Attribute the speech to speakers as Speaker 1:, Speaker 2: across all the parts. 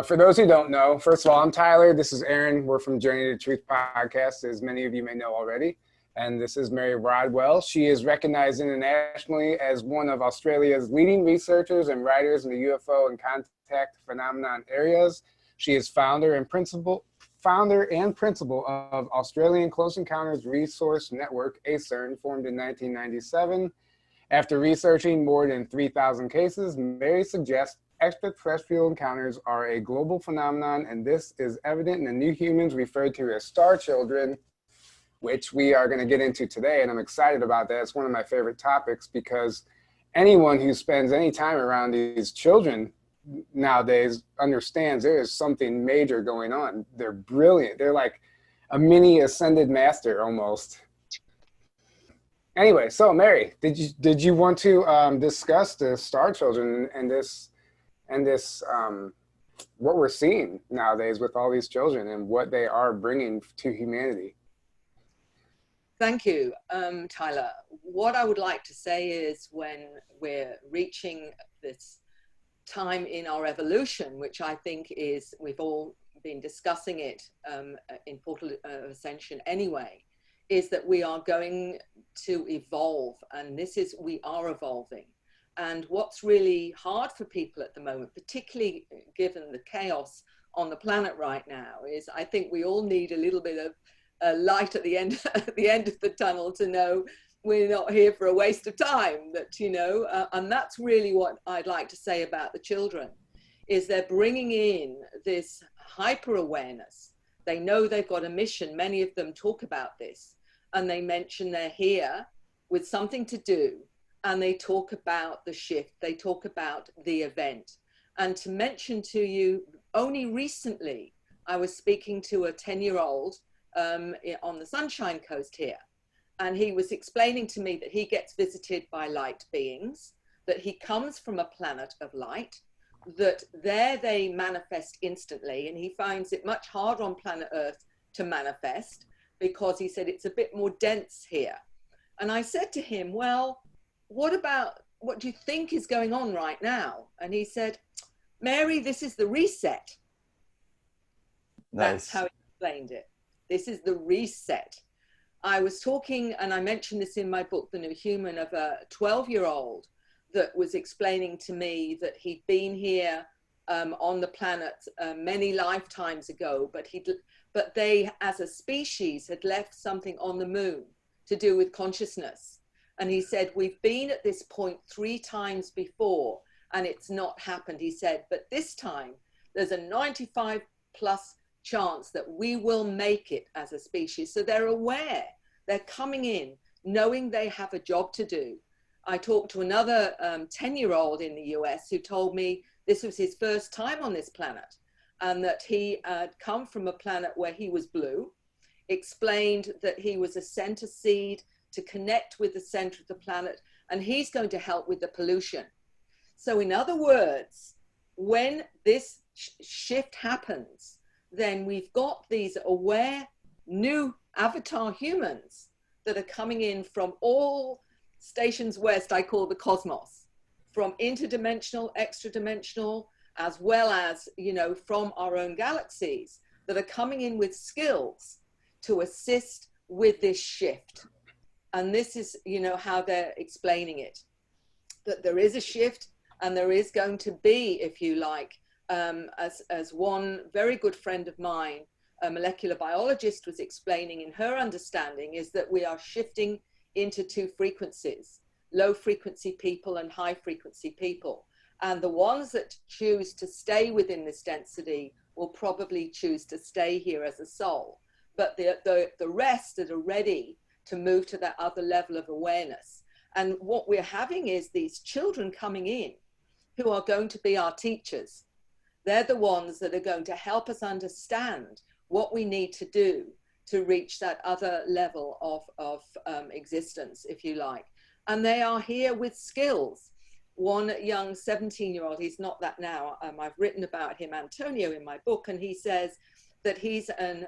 Speaker 1: For those who don't know, first of all, I'm Tyler. This is Aaron. We're from Journey to Truth podcast, as many of you may know already. And this is Mary Rodwell. She is recognized internationally as one of Australia's leading researchers and writers in the UFO and Contact phenomenon areas. She is founder and principal of Australian Close Encounters Resource Network, ACERN, formed in 1997. After researching more than 3,000 cases, Mary suggests extraterrestrial encounters are a global phenomenon, and this is evident in the new humans referred to as star children, which we are going to get into today, and I'm excited about that. It's one of my favorite topics because anyone who spends any time around these children nowadays understands there is something major going on. They're brilliant. They're like a mini ascended master almost. Anyway, so Mary, did you want to discuss the star children and this what we're seeing nowadays with all these children and what they are bringing to humanity?
Speaker 2: Thank you, Tyler. What I would like to say is when we're reaching this time in our evolution, which I think is, we've all been discussing it in Portal of Ascension anyway, is that we are going to evolve, and we are evolving. And what's really hard for people at the moment, particularly given the chaos on the planet right now, is I think we all need a little bit of light at the end of the tunnel to know we're not here for a waste of time. And that's really what I'd like to say about the children, is they're bringing in this hyper awareness. They know they've got a mission. Many of them talk about this, and they mention they're here with something to do, and they talk about the shift. They talk about the event. And to mention to you, only recently I was speaking to a 10-year-old on the Sunshine Coast here, and he was explaining to me that he gets visited by light beings, that he comes from a planet of light, that there they manifest instantly, and he finds it much harder on planet Earth to manifest because he said it's a bit more dense here. And I said to him, well, what do you think is going on right now? And he said, Mary, this is the reset.
Speaker 3: Nice.
Speaker 2: That's how he explained it. This is the reset. I was talking, and I mentioned this in my book, The New Human, of a 12-year-old that was explaining to me that he'd been here on the planet many lifetimes ago, but they, as a species, had left something on the moon to do with consciousness. And he said, we've been at this point 3 times before, and it's not happened. He said, but this time, there's a 95+ chance that we will make it as a species. So they're aware, they're coming in knowing they have a job to do. I talked to another 10-year-old in the US who told me this was his first time on this planet, and that he had come from a planet where he was blue, explained that he was a center seed to connect with the center of the planet, and he's going to help with the pollution. So in other words, when this shift happens, then we've got these aware new avatar humans that are coming in from all stations west, I call the cosmos, from interdimensional, extra-dimensional, as well as, from our own galaxies, that are coming in with skills to assist with this shift. And this is, how they're explaining it, that there is a shift, and there is going to be, if you like, as one very good friend of mine, a molecular biologist, was explaining in her understanding, is that we are shifting into 2 frequencies, low frequency people and high frequency people. And the ones that choose to stay within this density will probably choose to stay here as a soul. But the rest that are ready to move to that other level of awareness. And what we're having is these children coming in who are going to be our teachers. They're the ones that are going to help us understand what we need to do to reach that other level of existence, if you like. And they are here with skills. One young 17-year-old, he's not that now, I've written about him, Antonio, in my book, and he says that he's an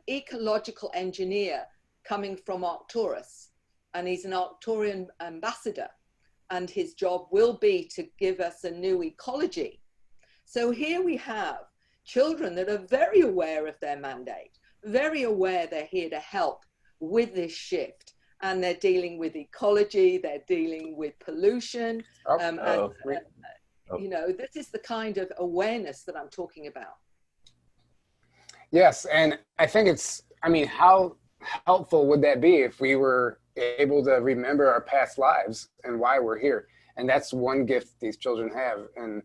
Speaker 2: ecological engineer coming from Arcturus, and he's an Arcturian ambassador, and his job will be to give us a new ecology. So here we have children that are very aware of their mandate, very aware they're here to help with this shift. And they're dealing with ecology, they're dealing with pollution. You know, this is the kind of awareness that I'm talking about.
Speaker 1: Yes, and I think it's, I mean, how helpful would that be if we were able to remember our past lives and why we're here? And that's one gift these children have. And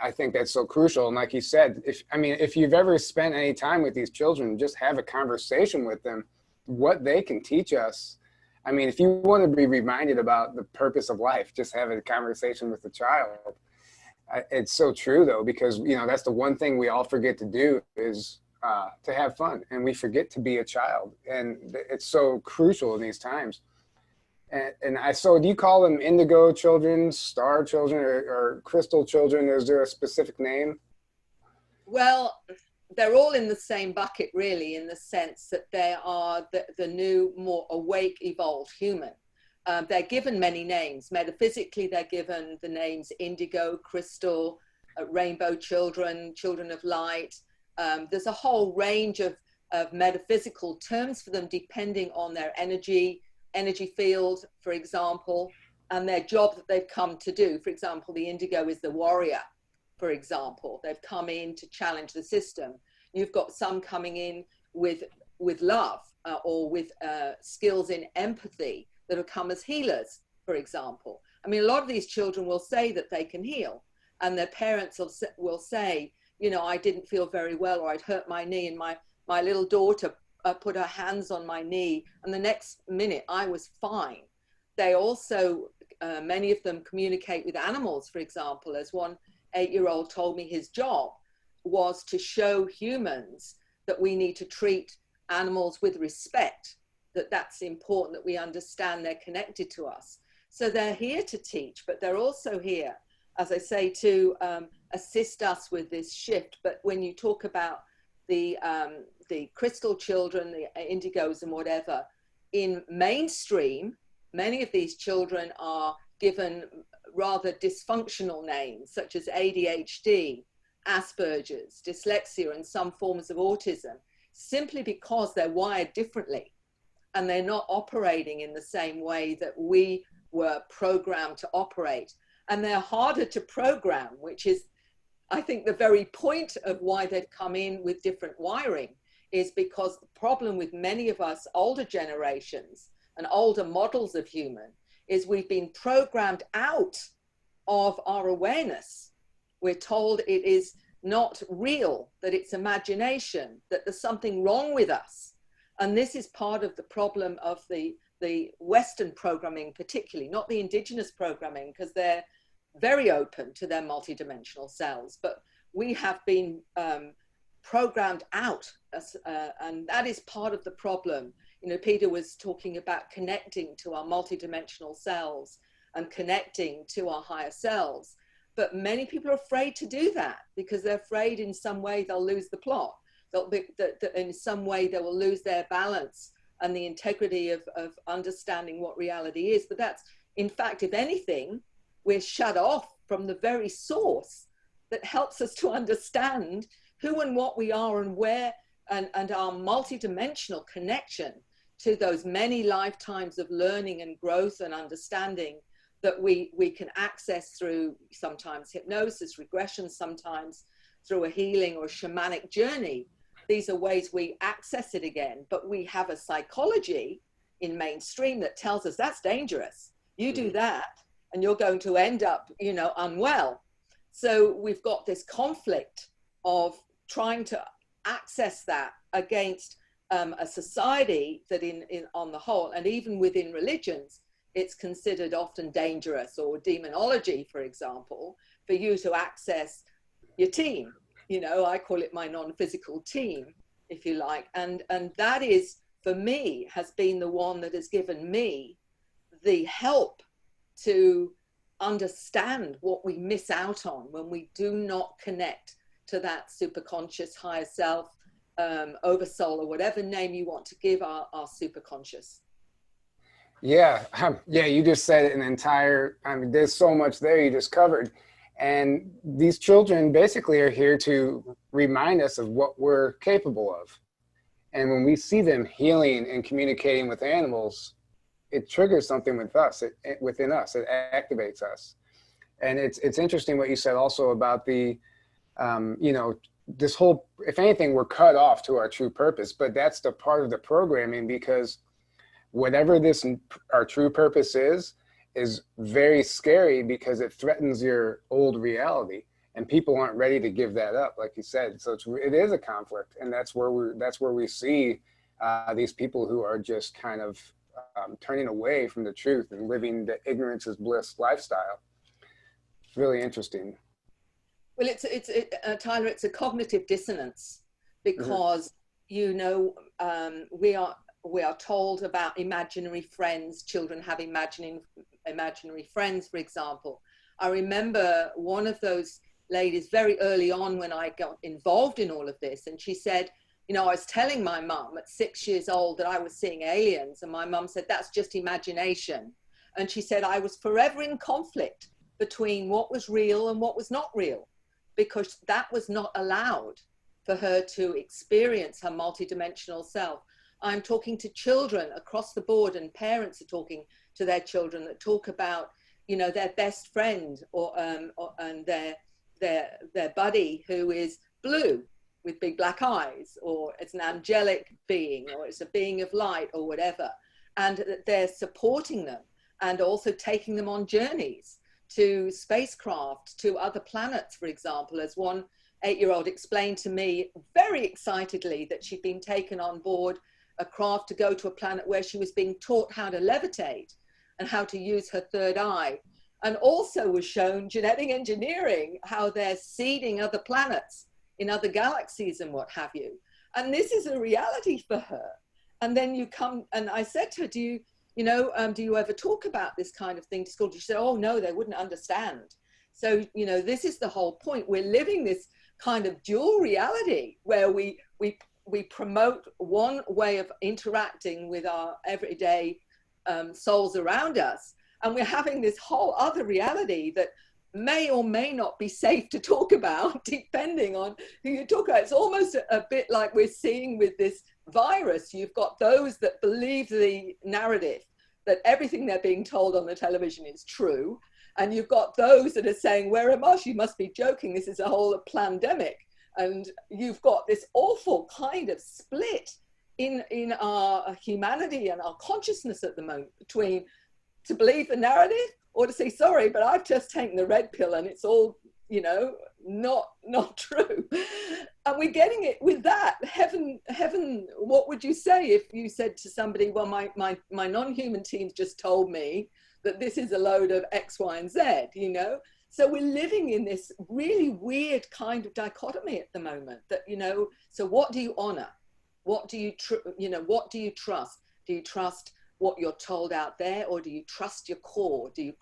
Speaker 1: I think that's so crucial. And like you said, if you've ever spent any time with these children, just have a conversation with them, what they can teach us. I mean, if you want to be reminded about the purpose of life, just have a conversation with the child. It's so true, though, because, you know, that's the one thing we all forget to do is to have fun. And we forget to be a child. And it's so crucial in these times. So do you call them indigo children, star children, or crystal children? Is there a specific name?
Speaker 2: Well, they're all in the same bucket, really, in the sense that they are the new, more awake, evolved human. They're given many names. Metaphysically, they're given the names indigo, crystal, rainbow children, children of light. There's a whole range of metaphysical terms for them depending on their energy field, for example, and their job that they've come to do. For example, the indigo is the warrior. For example, they've come in to challenge the system. You've got some coming in with love or with skills in empathy that have come as healers, for example. I mean, a lot of these children will say that they can heal, and their parents will say, you know, I didn't feel very well, or I'd hurt my knee, and my little daughter put her hands on my knee, and the next minute I was fine. They also, many of them communicate with animals, for example, as one 8-year-old told me his job was to show humans that we need to treat animals with respect, that's important, that we understand they're connected to us. So they're here to teach, but they're also here, as I say, to assist us with this shift. But when you talk about the crystal children, the indigos and whatever, in mainstream, many of these children are given rather dysfunctional names, such as ADHD, Asperger's, dyslexia, and some forms of autism, simply because they're wired differently and they're not operating in the same way that we were programmed to operate. And they're harder to program, which is, I think, the very point of why they've come in with different wiring, is because the problem with many of us older generations and older models of human is we've been programmed out of our awareness. We're told it is not real, that it's imagination, that there's something wrong with us. And this is part of the problem of the Western programming, particularly, not the indigenous programming, because they're very open to their multidimensional selves. But we have been programmed out, and that is part of the problem. You know, Peter was talking about connecting to our multidimensional selves and connecting to our higher selves. But many people are afraid to do that because they're afraid in some way they'll lose the plot. That in some way they will lose their balance and the integrity of understanding what reality is. But that's, in fact, if anything, we're shut off from the very source that helps us to understand who and what we are and where, and our multidimensional connection to those many lifetimes of learning and growth and understanding that we can access through sometimes hypnosis, regression, sometimes through a healing or shamanic journey. These are ways we access it again, but we have a psychology in mainstream that tells us that's dangerous. You do that and you're going to end up, you know, unwell. So we've got this conflict of trying to access that against a society that on the whole, and even within religions, it's considered often dangerous, or demonology, for example, for you to access your team. You know, I call it my non-physical team, if you like. And that is, for me, has been the one that has given me the help to understand what we miss out on when we do not connect to that superconscious higher self, oversoul, or whatever name you want to give our superconscious.
Speaker 1: Yeah, you just said an entire, I mean, there's so much there you just covered. And these children basically are here to remind us of what we're capable of. And when we see them healing and communicating with animals, it triggers something with us, within us, it activates us. And it's interesting what you said also about the, you know, this whole, if anything, we're cut off to our true purpose, but that's the part of the programming, because whatever our true purpose is very scary, because it threatens your old reality, and people aren't ready to give that up, like you said. So it is a conflict, and that's where we see these people who are just kind of turning away from the truth and living the ignorance is bliss lifestyle. It's really interesting.
Speaker 2: Well, Tyler, it's a cognitive dissonance, because you know, we are told about imaginary friends. Children have imaginary friends, for example. I remember one of those ladies very early on when I got involved in all of this, and she said, you know, I was telling my mum at 6 years old that I was seeing aliens, and my mum said, that's just imagination. And she said, I was forever in conflict between what was real and what was not real, because that was not allowed for her to experience her multidimensional self. I'm talking to children across the board, and parents are talking to their children that talk about, you know, their best friend and their buddy who is blue with big black eyes, or it's an angelic being, or it's a being of light, or whatever. And they're supporting them and also taking them on journeys to spacecraft, to other planets, for example. As one 8-year-old explained to me very excitedly that she'd been taken on board a craft to go to a planet where she was being taught how to levitate and how to use her third eye, and also was shown genetic engineering, how they're seeding other planets in other galaxies and what have you. And this is a reality for her. And then you come, and I said to her, do you ever talk about this kind of thing to school? She said, oh no, they wouldn't understand. So, you know, this is the whole point. We're living this kind of dual reality where we promote one way of interacting with our everyday souls around us, and we're having this whole other reality that may or may not be safe to talk about, depending on who you talk about. It's almost a bit like we're seeing with this virus. You've got those that believe the narrative that everything they're being told on the television is true, and you've got those that are saying, wear a mask, you must be joking, this is a whole pandemic. And you've got this awful kind of split in our humanity and our consciousness at the moment, between to believe the narrative or to say, sorry, but I've just taken the red pill and it's all, you know, not true. And we're getting it with that. Heaven, what would you say if you said to somebody, well, my non-human teams just told me that this is a load of X, Y, and Z, you know? So we're living in this really weird kind of dichotomy at the moment that, you know, so what do you honor? What do you, what do you trust? Do you trust what you're told out there, or do you trust your core? Do you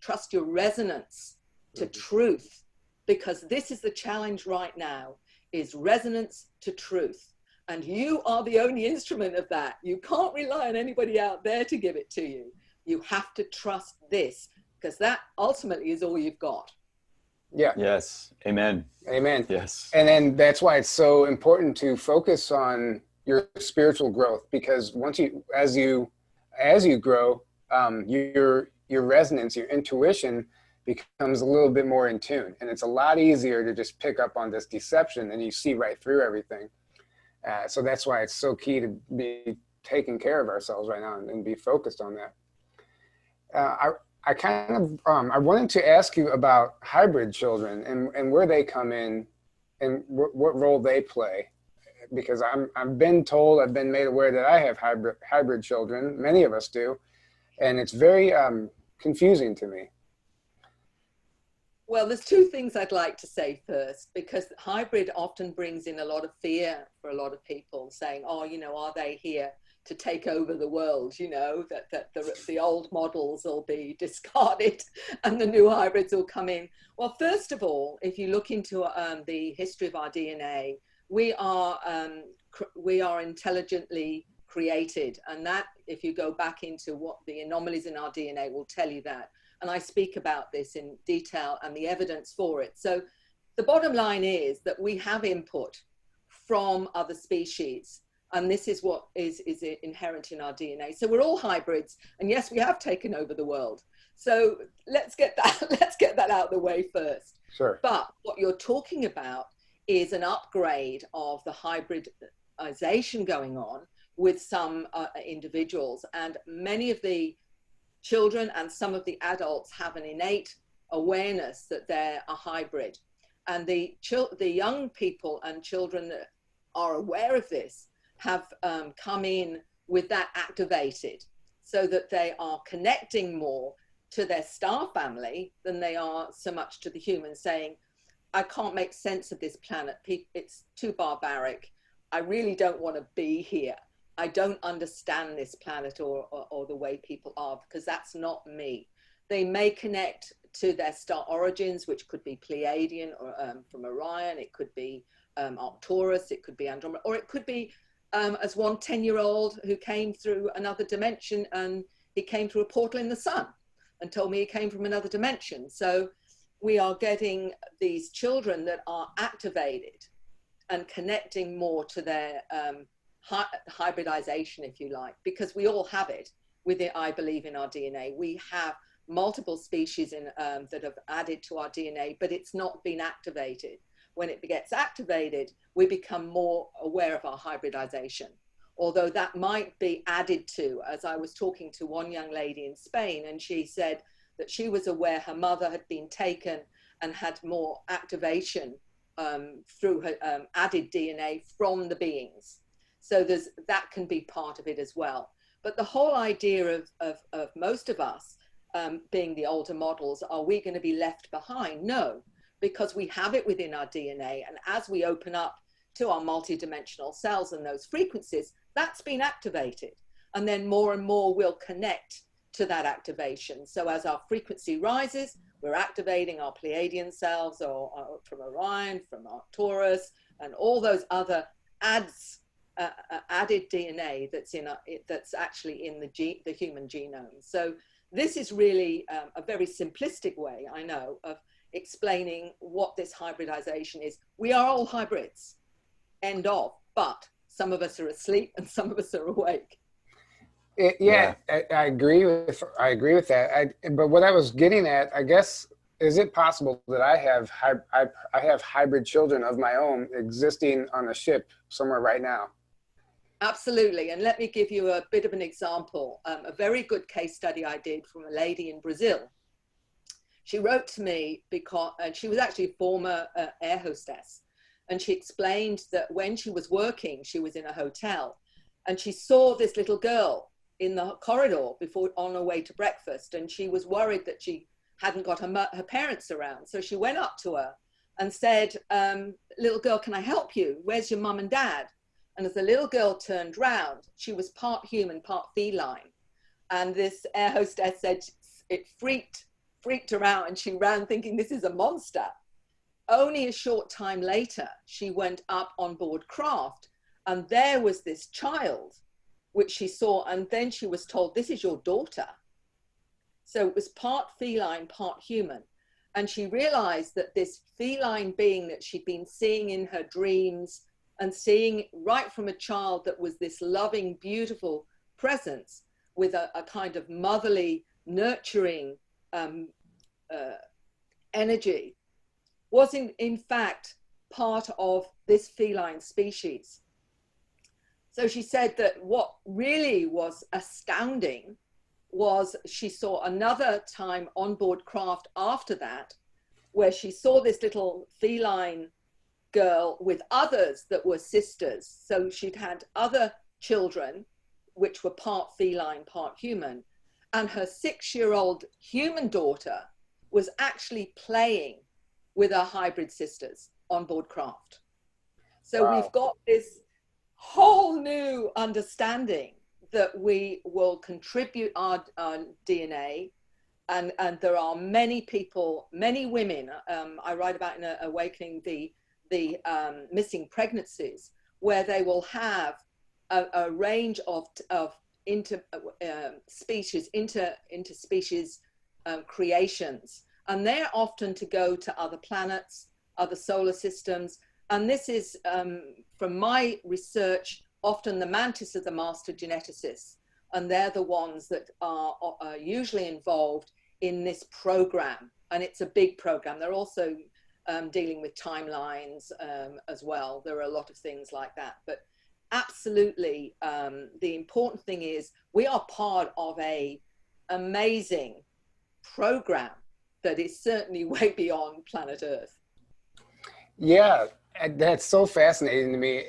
Speaker 2: trust your resonance to truth? Because this is the challenge right now, is resonance to truth. And you are the only instrument of that. You can't rely on anybody out there to give it to you. You have to trust this, because that ultimately is all you've got.
Speaker 1: Yeah.
Speaker 3: Yes. Amen.
Speaker 1: Amen.
Speaker 3: Yes.
Speaker 1: And then that's why it's so important to focus on your spiritual growth, because as you grow, your resonance, your intuition becomes a little bit more in tune, and it's a lot easier to just pick up on this deception, and you see right through everything. So that's why it's so key to be taking care of ourselves right now and be focused on that. I wanted to ask you about hybrid children and where they come in and what role they play, because I've been made aware that I have hybrid children. Many of us do, and it's very confusing to me.
Speaker 2: Well, there's two things I'd like to say first, because hybrid often brings in a lot of fear for a lot of people, saying, oh, you know, are they here to take over the world, you know, that the old models will be discarded and the new hybrids will come in. Well, first of all, if you look into the history of our DNA, we are intelligently created. And that, if you go back into what the anomalies in our DNA will tell you that. And I speak about this in detail and the evidence for it. So the bottom line is that we have input from other species. And this is what is inherent in our DNA. So we're all hybrids. And yes, we have taken over the world. So let's get that out of the way first.
Speaker 1: Sure.
Speaker 2: But what you're talking about is an upgrade of the hybridization going on with some individuals. And many of the children and some of the adults have an innate awareness that they're a hybrid. And the young people and children that are aware of this have come in with that activated, so that they are connecting more to their star family than they are so much to the human, saying, I can't make sense of this planet. It's too barbaric. I really don't want to be here. I don't understand this planet or the way people are, because that's not me. They may connect to their star origins, which could be Pleiadian or from Orion. It could be Arcturus. It could be Andromeda, or it could be as one 10-year-old who came through another dimension, and he came through a portal in the sun and told me he came from another dimension. So we are getting these children that are activated and connecting more to their hybridization, if you like, because we all have it within, I believe, in our DNA. We have multiple species that have added to our DNA, but it's not been activated. When it gets activated, we become more aware of our hybridization. Although that might be added to, as I was talking to one young lady in Spain, and she said that she was aware her mother had been taken and had more activation through her added DNA from the beings. So that can be part of it as well. But the whole idea of most of us being the older models, are we going to be left behind? No, because we have it within our DNA. And as we open up to our multidimensional cells and those frequencies, that's been activated. And then more and more will connect to that activation. So as our frequency rises, we're activating our Pleiadian cells or from Orion, from Arcturus, and all those other added DNA that's actually in the human genome. So this is really a very simplistic way, I know, of explaining what this hybridization is. We are all hybrids, end of, but some of us are asleep and some of us are awake.
Speaker 1: I agree with that. But what I was getting at, I guess, is it possible that I have hybrid children of my own existing on a ship somewhere right now?
Speaker 2: Absolutely. And let me give you a bit of an example. A very good case study I did from a lady in Brazil. She wrote to me and she was actually a former air hostess. And she explained that when she was working, she was in a hotel and she saw this little girl in the corridor on her way to breakfast. And she was worried that she hadn't got her parents around. So she went up to her and said, little girl, can I help you? Where's your mum and dad? And as the little girl turned round, she was part human, part feline. And this air hostess said it freaked her out, and she ran thinking this is a monster. Only a short time later, she went up on board craft, and there was this child, which she saw, and then she was told, this is your daughter. So it was part feline, part human. And she realized that this feline being that she'd been seeing in her dreams and seeing right from a child, that was this loving, beautiful presence with a kind of motherly, nurturing energy, was in fact part of this feline species. So she said that what really was astounding was she saw another time on board craft after that, where she saw this little feline girl with others that were sisters. So she'd had other children, which were part feline, part human. And her 6-year-old human daughter was actually playing with her hybrid sisters on board craft. So Wow. We've got this whole new understanding that we will contribute our DNA. And there are many people, many women, I write about in Awakening the missing pregnancies, where they will have a range of interspecies creations, and they're often to go to other planets, other solar systems. And this is, from my research, often the mantis are the master geneticists, and they're the ones that are usually involved in this program. And it's a big program. They're also dealing with timelines as well. There are a lot of things like that. But absolutely, the important thing is we are part of a amazing program that is certainly way beyond planet Earth.
Speaker 1: Yeah, that's so fascinating to me.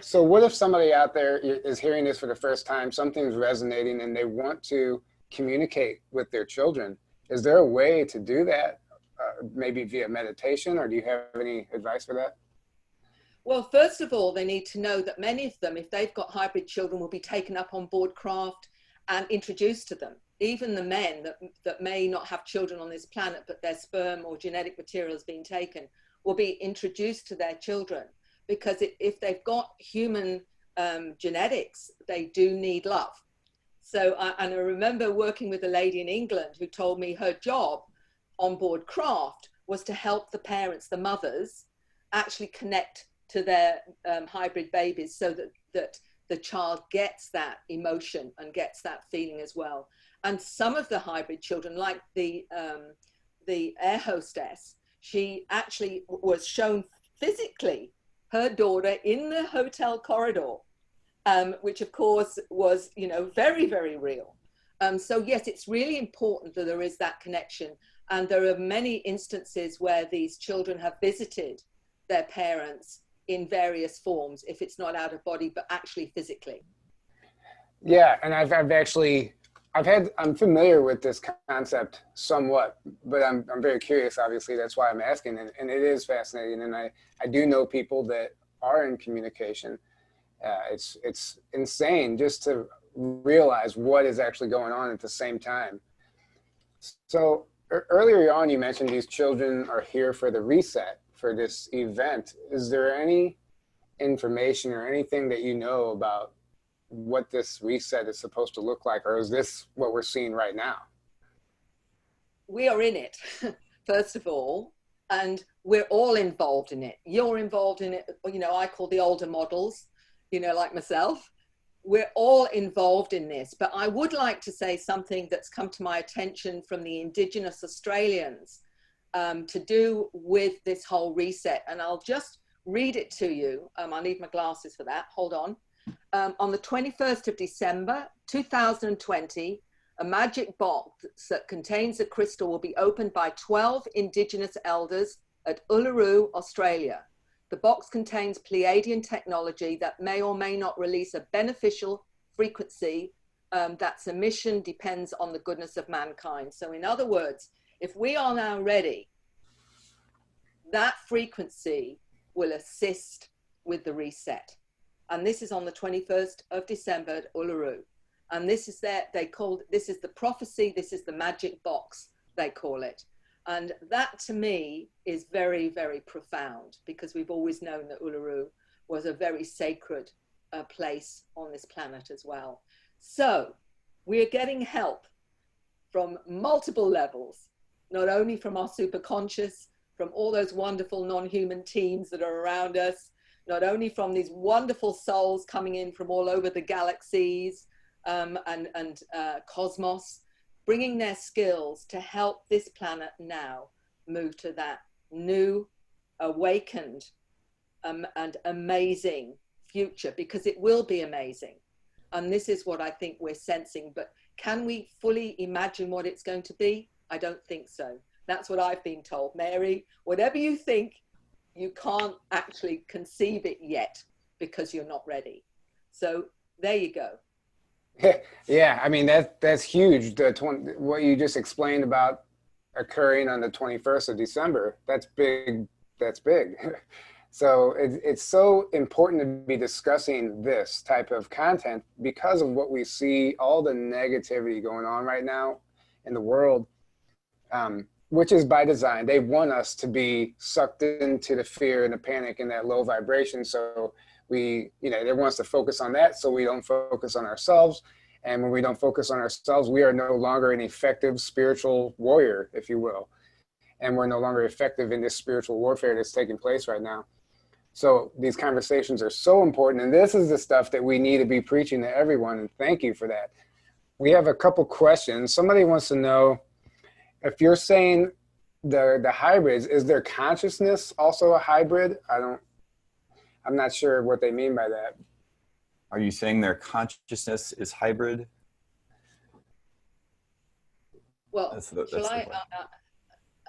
Speaker 1: So what if somebody out there is hearing this for the first time, something's resonating and they want to communicate with their children? Is there a way to do that? Maybe via meditation, or do you have any advice for that?
Speaker 2: Well, first of all, they need to know that many of them, if they've got hybrid children, will be taken up on board craft and introduced to them. Even the men that may not have children on this planet, but their sperm or genetic material has been taken, will be introduced to their children, because if they've got human genetics, they do need love. So, and I remember working with a lady in England who told me her job on board craft was to help the parents, the mothers, actually connect to their hybrid babies, so that the child gets that emotion and gets that feeling as well. And some of the hybrid children, like the air hostess, she actually was shown physically her daughter in the hotel corridor, which of course was, very, very real. So yes, it's really important that there is that connection. And there are many instances where these children have visited their parents in various forms, if it's not out of body, but actually physically.
Speaker 1: Yeah, and I'm familiar with this concept somewhat, but I'm very curious, obviously, that's why I'm asking, and it is fascinating. And I do know people that are in communication. It's insane just to realize what is actually going on at the same time. So earlier on, you mentioned these children are here for the reset for this event. Is there any information or anything that you know about what this reset is supposed to look like, or is this what we're seeing right now?
Speaker 2: We are in it, first of all, and we're all involved in it. You're involved in it, I call the older models, like myself. We're all involved in this, but I would like to say something that's come to my attention from the Indigenous Australians to do with this whole reset. And I'll just read it to you. I'll need my glasses for that. Hold on. On the 21st of December, 2020, a magic box that contains a crystal will be opened by 12 Indigenous elders at Uluru, Australia. The box contains Pleiadian technology that may or may not release a beneficial frequency that's emission depends on the goodness of mankind. So in other words, if we are now ready, that frequency will assist with the reset. And this is on the 21st of December at Uluru. And this is this is the prophecy, this is the magic box, they call it. And that to me is very, very profound, because we've always known that Uluru was a very sacred place on this planet as well. So we are getting help from multiple levels, not only from our superconscious, from all those wonderful non-human teams that are around us, not only from these wonderful souls coming in from all over the galaxies and cosmos, bringing their skills to help this planet now move to that new, awakened and amazing future, because it will be amazing. And this is what I think we're sensing. But can we fully imagine what it's going to be? I don't think so. That's what I've been told. Mary, whatever you think, you can't actually conceive it yet because you're not ready. So there you go.
Speaker 1: Yeah, I mean, that's huge. What you just explained about occurring on the 21st of December, that's big. That's big. So it's so important to be discussing this type of content because of what we see, all the negativity going on right now in the world, which is by design. They want us to be sucked into the fear and the panic and that low vibration. So they want us to focus on that so we don't focus on ourselves. And when we don't focus on ourselves, we are no longer an effective spiritual warrior, if you will. And we're no longer effective in this spiritual warfare that's taking place right now. So these conversations are so important. And this is the stuff that we need to be preaching to everyone. And thank you for that. We have a couple questions. Somebody wants to know, if you're saying the hybrids, is their consciousness also a hybrid? I'm not sure what they mean by that.
Speaker 3: Are you saying their consciousness is hybrid?
Speaker 2: Well,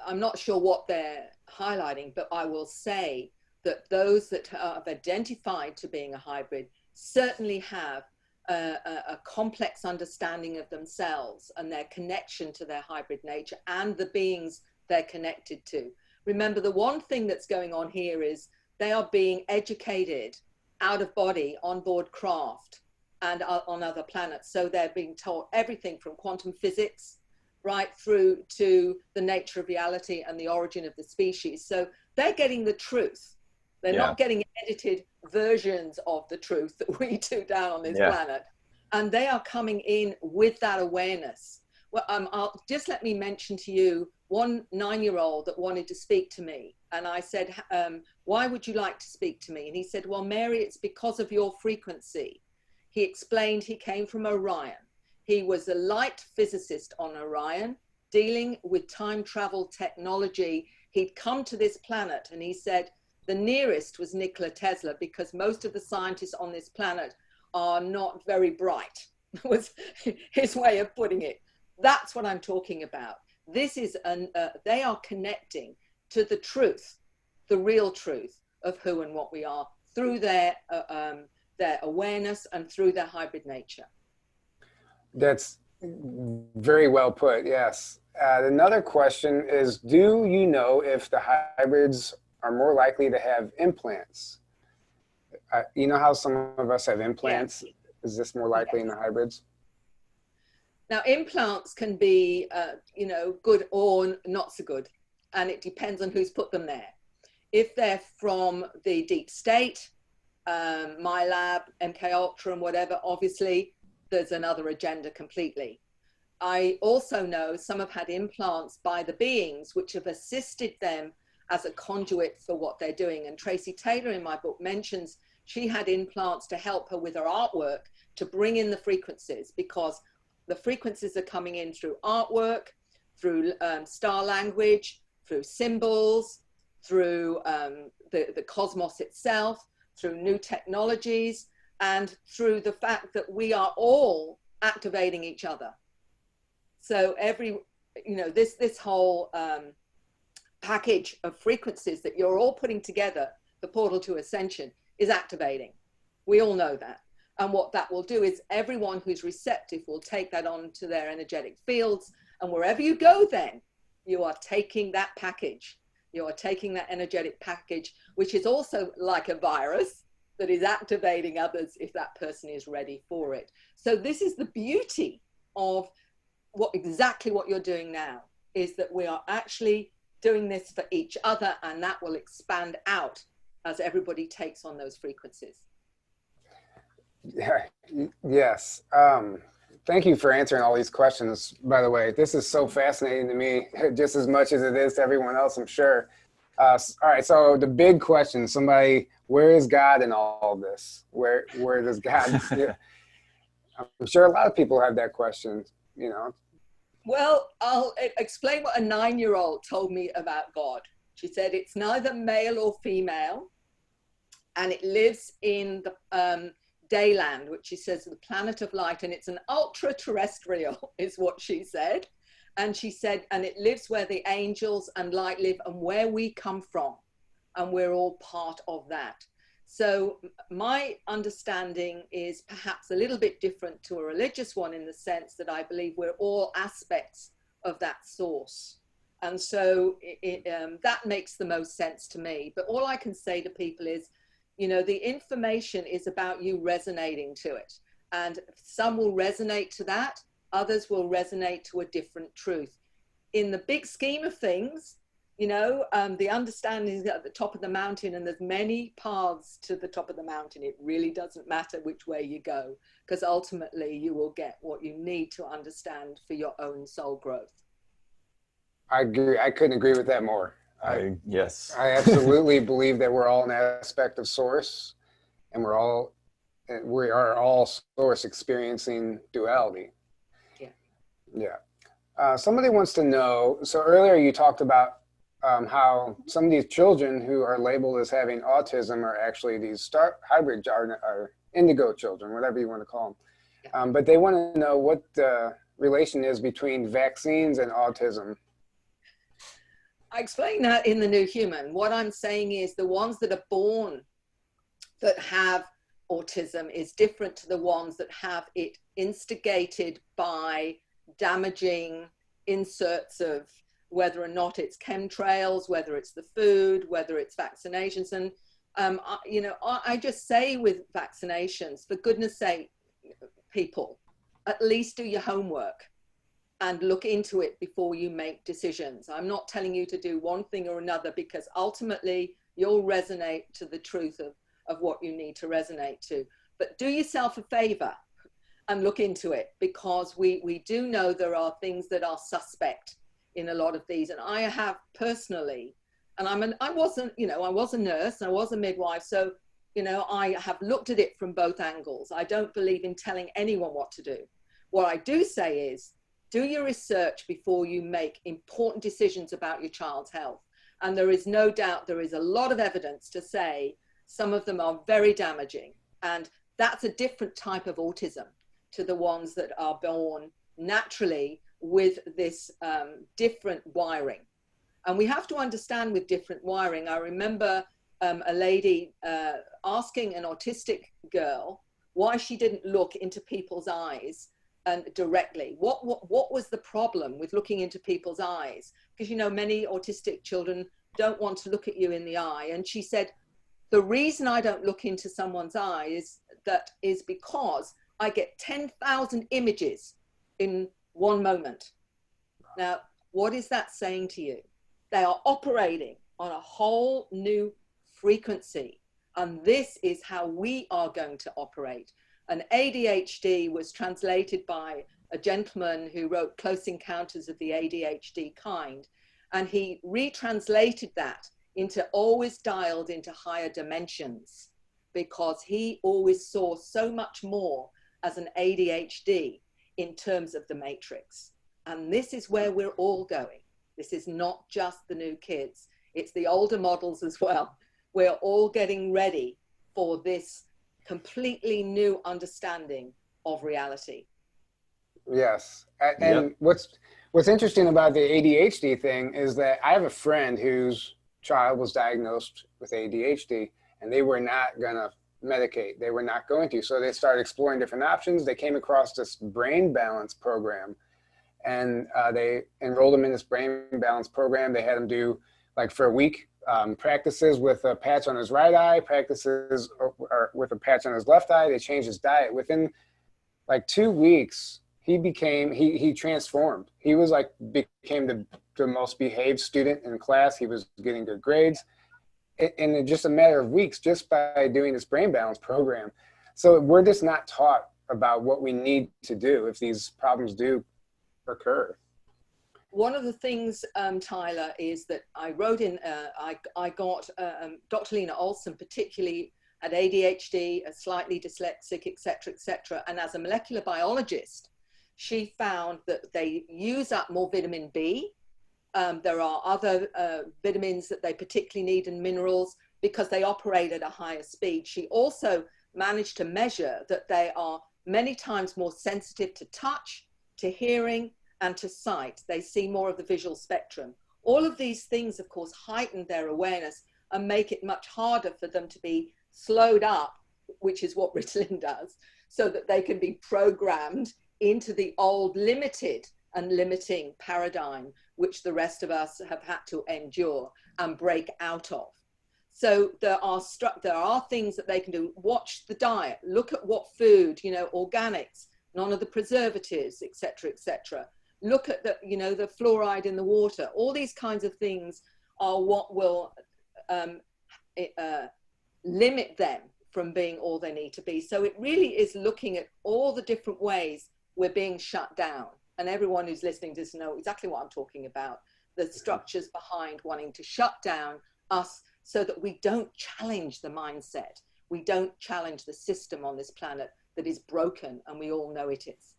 Speaker 2: I'm not sure what they're highlighting, but I will say that those that have identified to being a hybrid certainly have a complex understanding of themselves and their connection to their hybrid nature and the beings they're connected to. Remember, the one thing that's going on here is they are being educated out of body on board craft and on other planets. So they're being taught everything from quantum physics right through to the nature of reality and the origin of the species. So they're getting the truth. They're not getting edited versions of the truth that we do down on this planet. And they are coming in with that awareness. Well, just let me mention to you one 9-year-old that wanted to speak to me. And I said, why would you like to speak to me? And he said, well, Mary, it's because of your frequency. He explained he came from Orion. He was a light physicist on Orion, dealing with time travel technology. He'd come to this planet and he said the nearest was Nikola Tesla, because most of the scientists on this planet are not very bright, was his way of putting it. That's what I'm talking about. This is, they are connecting to the truth, the real truth of who and what we are through their awareness and through their hybrid nature.
Speaker 1: That's very well put, yes. Another question is, do you know if the hybrids are more likely to have implants? You know how some of us have implants? Yes. Is this more likely in the hybrids?
Speaker 2: Now, implants can be, you know, good or not so good, and it depends on who's put them there. If they're from the deep state, my lab, MK Ultra and whatever, obviously there's another agenda completely. I also know some have had implants by the beings which have assisted them as a conduit for what they're doing. And Tracy Taylor in my book mentions she had implants to help her with her artwork to bring in the frequencies, because the frequencies are coming in through artwork, through star language, through symbols, through the cosmos itself, through new technologies, and through the fact that we are all activating each other. So every, you know, this whole package of frequencies that you're all putting together, the portal to Ascension, is activating. We all know that. And what that will do is everyone who's receptive will take that on to their energetic fields. And wherever you go then, you are taking that package. You are taking that energetic package, which is also like a virus that is activating others if that person is ready for it. So this is the beauty of exactly what you're doing now, is that we are actually doing this for each other, and that will expand out as everybody takes on those frequencies.
Speaker 1: Yeah, yes. Thank you for answering all these questions, by the way. This is so fascinating to me, just as much as it is to everyone else, I'm sure. All right, so the big question, where is God in all this? Where does God, I'm sure a lot of people have that question, you know.
Speaker 2: Well, I'll explain what a 9-year-old told me about God. She said it's neither male or female, and it lives in the Dayland, which she says is the planet of light, and it's an ultra-terrestrial, is what she said. And she said, and it lives where the angels and light live and where we come from, and we're all part of that. So my understanding is perhaps a little bit different to a religious one, in the sense that I believe we're all aspects of that source. And so that makes the most sense to me. But all I can say to people is, you know, the information is about you resonating to it. And some will resonate to that, others will resonate to a different truth. In the big scheme of things, You know, the understanding is at the top of the mountain, and there's many paths to the top of the mountain. It really doesn't matter which way you go, because ultimately you will get what you need to understand for your own soul growth.
Speaker 1: I agree. I couldn't agree with that more.
Speaker 3: Yes.
Speaker 1: I absolutely believe that we're all an aspect of source, and we are all source experiencing duality.
Speaker 2: Yeah.
Speaker 1: Yeah. Somebody wants to know, so earlier you talked about how some of these children who are labeled as having autism are actually these hybrid or indigo children, whatever you want to call them.
Speaker 2: Yeah.
Speaker 1: But they want to know what the relation is between vaccines and autism.
Speaker 2: I explain that in The New Human. What I'm saying is the ones that are born that have autism is different to the ones that have it instigated by damaging inserts of whether or not it's chemtrails, whether it's the food, whether it's vaccinations. And, you know, I just say with vaccinations, for goodness sake, people, at least do your homework and look into it before you make decisions. I'm not telling you to do one thing or another, because ultimately you'll resonate to the truth of what you need to resonate to. But do yourself a favor and look into it, because we do know there are things that are suspect in a lot of these. And I have personally, and I was a nurse, I was a midwife. So, you know, I have looked at it from both angles. I don't believe in telling anyone what to do. What I do say is, do your research before you make important decisions about your child's health. And there is no doubt there is a lot of evidence to say some of them are very damaging. And that's a different type of autism to the ones that are born naturally with this different wiring. And we have to understand with different wiring. I remember a lady asking an autistic girl why she didn't look into people's eyes and directly. What was the problem with looking into people's eyes? Because, you know, many autistic children don't want to look at you in the eye. And she said, the reason I don't look into someone's eyes is because I get 10,000 images in one moment. Now, what is that saying to you? They are operating on a whole new frequency. And this is how we are going to operate. And ADHD was translated by a gentleman who wrote Close Encounters of the ADHD Kind. And he retranslated that into always dialed into higher dimensions, because he always saw so much more as an ADHD in terms of the matrix. And this is where we're all going. This is not just the new kids. It's the older models as well. We're all getting ready for this completely new understanding of reality.
Speaker 1: Yes. And what's interesting about the ADHD thing is that I have a friend whose child was diagnosed with ADHD, and they were not going to medicate. They were not going to. So they started exploring different options. They came across this brain balance program, and they enrolled him in this brain balance program. They had him do, like, for a week, practices with a patch on his right eye, practices or with a patch on his left eye. They changed his diet. Within like 2 weeks, he transformed. He was like, became the most behaved student in class. He was getting good grades in just a matter of weeks, just by doing this brain balance program. So we're just not taught about what we need to do if these problems do occur.
Speaker 2: One of the things, Tyler, is that I wrote in, I got Dr. Lena Olson, particularly had ADHD, a slightly dyslexic, et cetera, and as a molecular biologist, she found that they use up more vitamin B. There are other vitamins that they particularly need, and minerals, because they operate at a higher speed. She also managed to measure that they are many times more sensitive to touch, to hearing, and to sight. They see more of the visual spectrum. All of these things, of course, heighten their awareness and make it much harder for them to be slowed up, which is what Ritalin does, so that they can be programmed into the old limited and limiting paradigm, which the rest of us have had to endure and break out of. So there are things that they can do. Watch the diet, look at what food, you know, organics, none of the preservatives, et cetera, look at the, you know, the fluoride in the water. All these kinds of things are what will limit them from being all they need to be. So it really is looking at all the different ways we're being shut down. And everyone who's listening does know exactly what I'm talking about. The structures behind wanting to shut down us so that we don't challenge the mindset. We don't challenge the system on this planet that is broken, and we all know it is.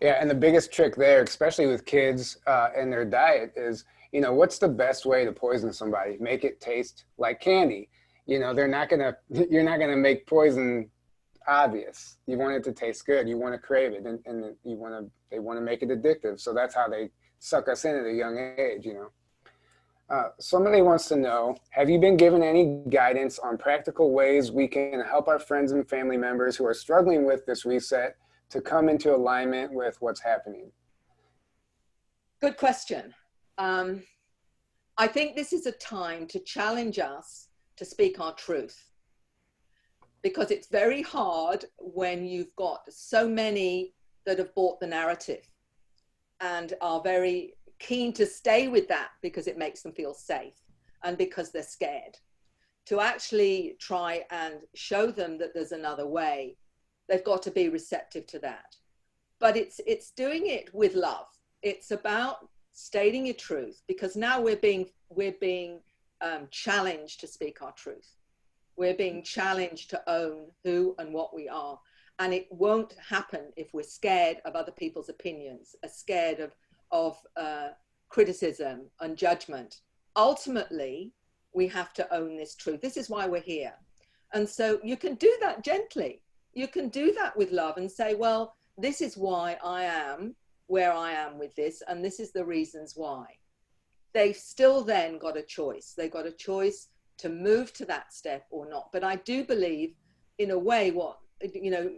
Speaker 1: Yeah, and the biggest trick there, especially with kids and their diet, is, you know, what's the best way to poison somebody? Make it taste like candy. You know, you're not gonna make poison obvious. You want it to taste good. You want to crave it, and they want to make it addictive. So that's how they suck us in at a young age, you know. Somebody wants to know, have you been given any guidance on practical ways we can help our friends and family members who are struggling with this reset to come into alignment with what's happening?
Speaker 2: Good question. I think this is a time to challenge us to speak our truth, because it's very hard when you've got so many that have bought the narrative and are very keen to stay with that because it makes them feel safe and because they're scared. To actually try and show them that there's another way, they've got to be receptive to that. But it's doing it with love. It's about stating your truth, because now we're being challenged to speak our truth. We're being challenged to own who and what we are. And it won't happen if we're scared of other people's opinions, are scared of criticism and judgment. Ultimately, we have to own this truth. This is why we're here. And so you can do that gently. You can do that with love and say, well, this is why I am where I am with this, and this is the reasons why. They've still then got a choice. They've got a choice to move to that step or not. But I do believe, in a way, what, you know,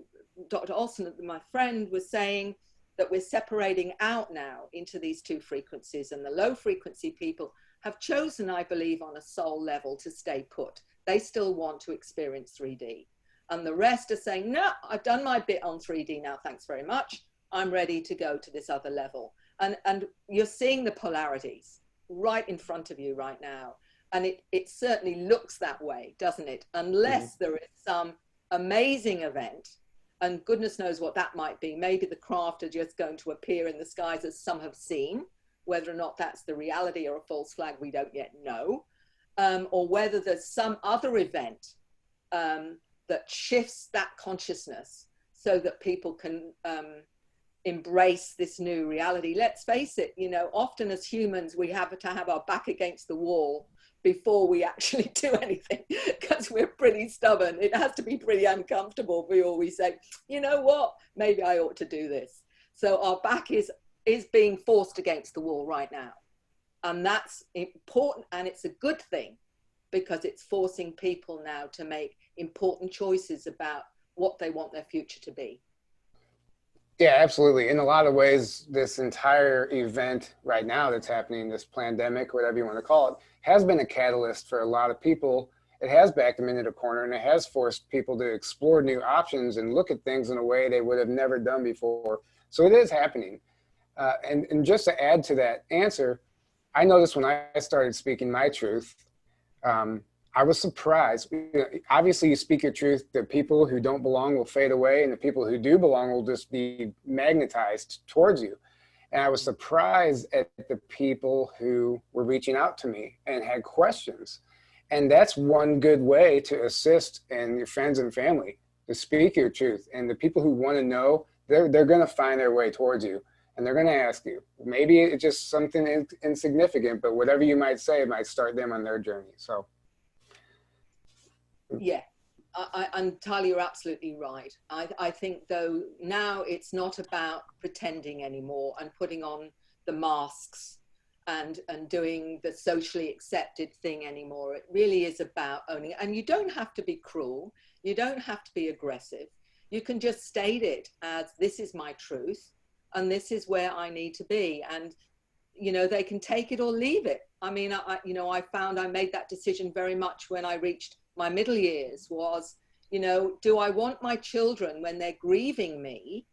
Speaker 2: Dr. Olson, my friend, was saying, that we're separating out now into these two frequencies, and the low frequency people have chosen, I believe, on a soul level to stay put. They still want to experience 3D. And the rest are saying, no, I've done my bit on 3D now, thanks very much. I'm ready to go to this other level. And you're seeing the polarities right in front of you right now. And it certainly looks that way, doesn't it? Unless there is some amazing event, and goodness knows what that might be. Maybe the craft are just going to appear in the skies, as some have seen. Whether or not that's the reality or a false flag, we don't yet know. Or whether there's some other event that shifts that consciousness so that people can embrace this new reality. Let's face it, you know, often as humans, we have to have our back against the wall before we actually do anything, because we're pretty stubborn. It has to be pretty uncomfortable before we say, you know what, maybe I ought to do this. So our back is being forced against the wall right now. And that's important, and it's a good thing, because it's forcing people now to make important choices about what they want their future to be.
Speaker 1: Yeah, absolutely. In a lot of ways, this entire event right now that's happening, this pandemic, whatever you want to call it, has been a catalyst for a lot of people. It has backed them into the corner, and it has forced people to explore new options and look at things in a way they would have never done before. So it is happening. And just to add to that answer, I noticed when I started speaking my truth, I was surprised. You know, obviously, you speak your truth. The people who don't belong will fade away, and the people who do belong will just be magnetized towards you. And I was surprised at the people who were reaching out to me and had questions. And that's one good way to assist in your friends and family, to speak your truth. And the people who want to know, they're going to find their way towards you. And they're going to ask you. Maybe it's just something insignificant, but whatever you might say might start them on their journey. So.
Speaker 2: Yeah, and Tyler, you're absolutely right. I think, though, now it's not about pretending anymore and putting on the masks and doing the socially accepted thing anymore. It really is about owning it. And you don't have to be cruel. You don't have to be aggressive. You can just state it as, this is my truth, and this is where I need to be. And, you know, they can take it or leave it. I mean, I found I made that decision very much when I reached my middle years, was, you know, do I want my children, when they're grieving me,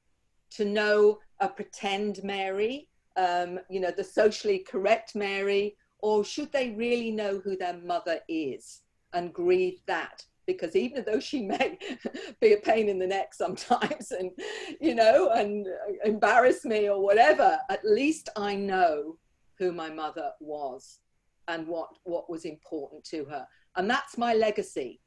Speaker 2: to know a pretend Mary, you know, the socially correct Mary, or should they really know who their mother is and grieve that? Because even though she may be a pain in the neck sometimes and, you know, and embarrass me or whatever, at least I know who my mother was and what was important to her. And that's my legacy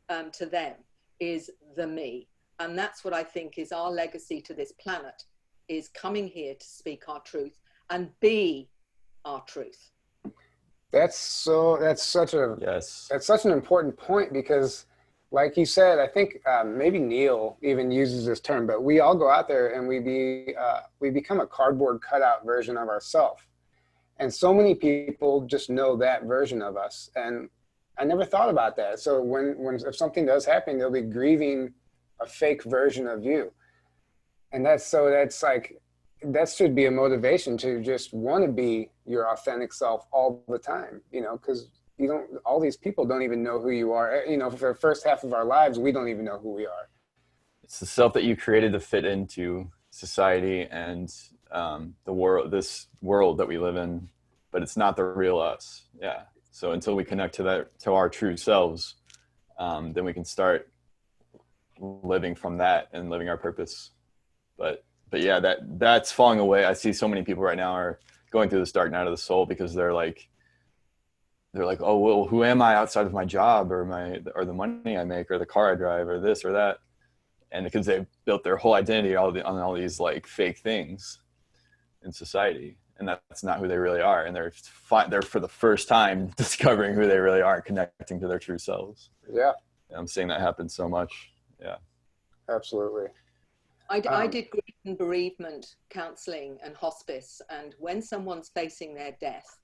Speaker 2: to them, is the me. And that's what I think is our legacy to this planet, is coming here to speak our truth and be our truth.
Speaker 1: That's such an important point, because like you said, I think maybe Neil even uses this term, but we all go out there and we become a cardboard cutout version of ourselves. And so many people just know that version of us. And I never thought about that. So if something does happen, they'll be grieving a fake version of you. And that should be a motivation to just want to be your authentic self all the time, you know, because all these people don't even know who you are. You know, for the first half of our lives, we don't even know who we are.
Speaker 3: It's the self that you created to fit into society and this world that we live in, but it's not the real us. Yeah. So until we connect to our true selves, then we can start living from that and living our purpose. But yeah, that's falling away. I see so many people right now are going through this dark night of the soul because they're like, oh, well, who am I outside of my job or the money I make or the car I drive or this or that? And because they've built their whole identity on all these like fake things in society, and that's not who they really are. And they're for the first time discovering who they really are, connecting to their true selves.
Speaker 1: Yeah.
Speaker 3: And I'm seeing that happen so much. Yeah.
Speaker 1: Absolutely.
Speaker 2: I did grief and bereavement counseling and hospice. And when someone's facing their death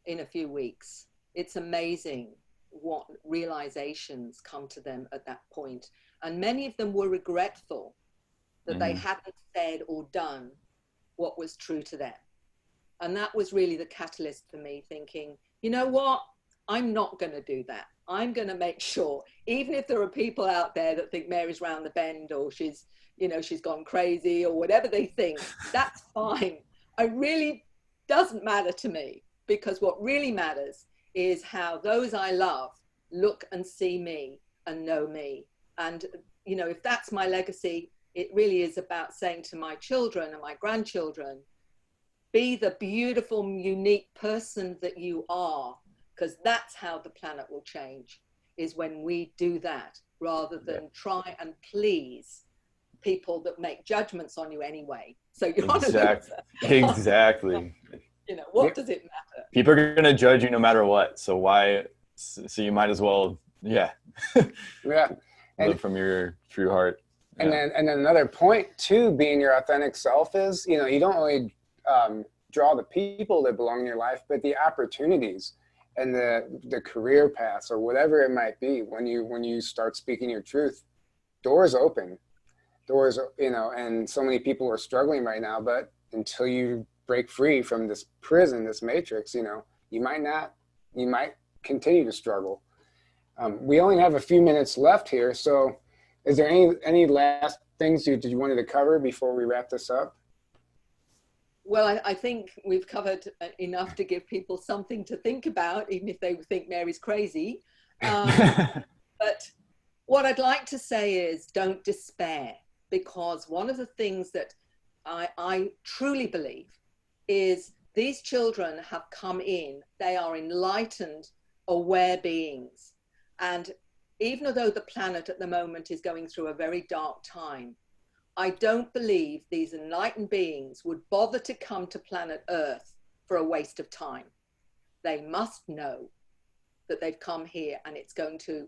Speaker 2: in a few weeks, it's amazing what realizations come to them at that point. And many of them were regretful that they hadn't said or done what was true to them. And that was really the catalyst for me thinking, you know what? I'm not going to do that. I'm going to make sure, even if there are people out there that think Mary's round the bend or she's gone crazy or whatever they think, that's fine. It really doesn't matter to me, because what really matters is how those I love look and see me and know me. And, you know, if that's my legacy, it really is about saying to my children and my grandchildren, be the beautiful, unique person that you are, because that's how the planet will change, is when we do that, rather than try and please people that make judgments on you anyway. So you're
Speaker 3: exactly.
Speaker 2: You know, what does it matter?
Speaker 3: People are going to judge you no matter what. So you might as well,
Speaker 1: yeah.
Speaker 3: Live from your true heart. Yeah.
Speaker 1: And then another point to being your authentic self is, you know, you don't only draw the people that belong in your life, but the opportunities and the career paths or whatever it might be. When you start speaking your truth, doors open. You know, and so many people are struggling right now, but until you break free from this prison, this matrix, you know, you might continue to struggle. We only have a few minutes left here. So is there any last things you wanted to cover before we wrap this up?
Speaker 2: Well, I think we've covered enough to give people something to think about, even if they think Mary's crazy. But what I'd like to say is don't despair, because one of the things that I truly believe is these children have come in, they are enlightened, aware beings. And even though the planet at the moment is going through a very dark time, I don't believe these enlightened beings would bother to come to planet Earth for a waste of time. They must know that they've come here and it's going to,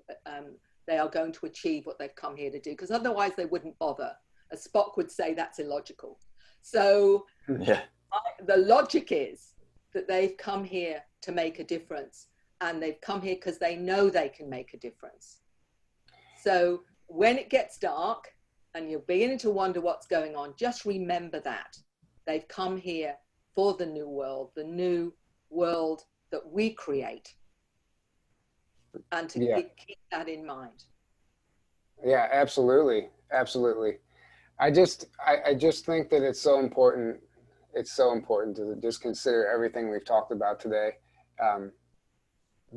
Speaker 2: they are going to achieve what they've come here to do, because otherwise they wouldn't bother. As Spock would say, that's illogical. So the logic is that they've come here to make a difference, and they've come here because they know they can make a difference. So when it gets dark and you're beginning to wonder what's going on, just remember that they've come here for the new world that we create, and to keep that in mind.
Speaker 1: Yeah, absolutely. Absolutely. I just think that it's so important. It's so important to just consider everything we've talked about today.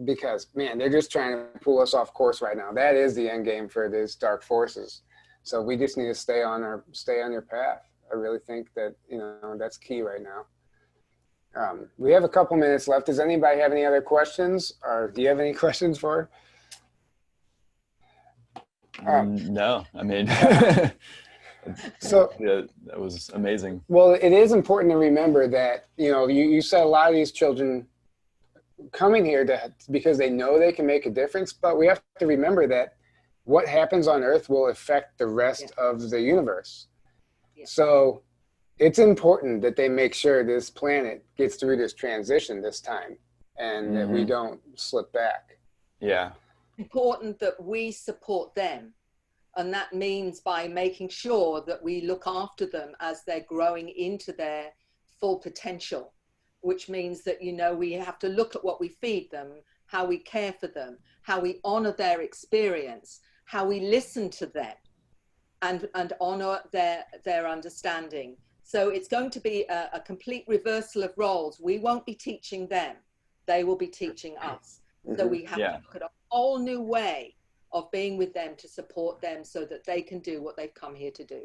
Speaker 1: Because man, they're just trying to pull us off course right now. That is the end game for these dark forces. So we just need to stay on your path. I really think that, you know, that's key right now. We have a couple minutes left. Does anybody have any other questions, or do you have any questions for her?
Speaker 3: No, I mean,
Speaker 1: so
Speaker 3: yeah, that was amazing.
Speaker 1: Well, it is important to remember that, you know, you said a lot of these children coming here because they know they can make a difference, but we have to remember that what happens on Earth will affect the rest of the universe. Yeah. So it's important that they make sure this planet gets through this transition this time, and that we don't slip back.
Speaker 3: Yeah.
Speaker 2: Important that we support them. And that means by making sure that we look after them as they're growing into their full potential, which means that, you know, we have to look at what we feed them, how we care for them, how we honor their experience, how we listen to them and honor their understanding. So it's going to be a complete reversal of roles. We won't be teaching them. They will be teaching us. So we have to look at a whole new way of being with them to support them so that they can do what they've come here to do.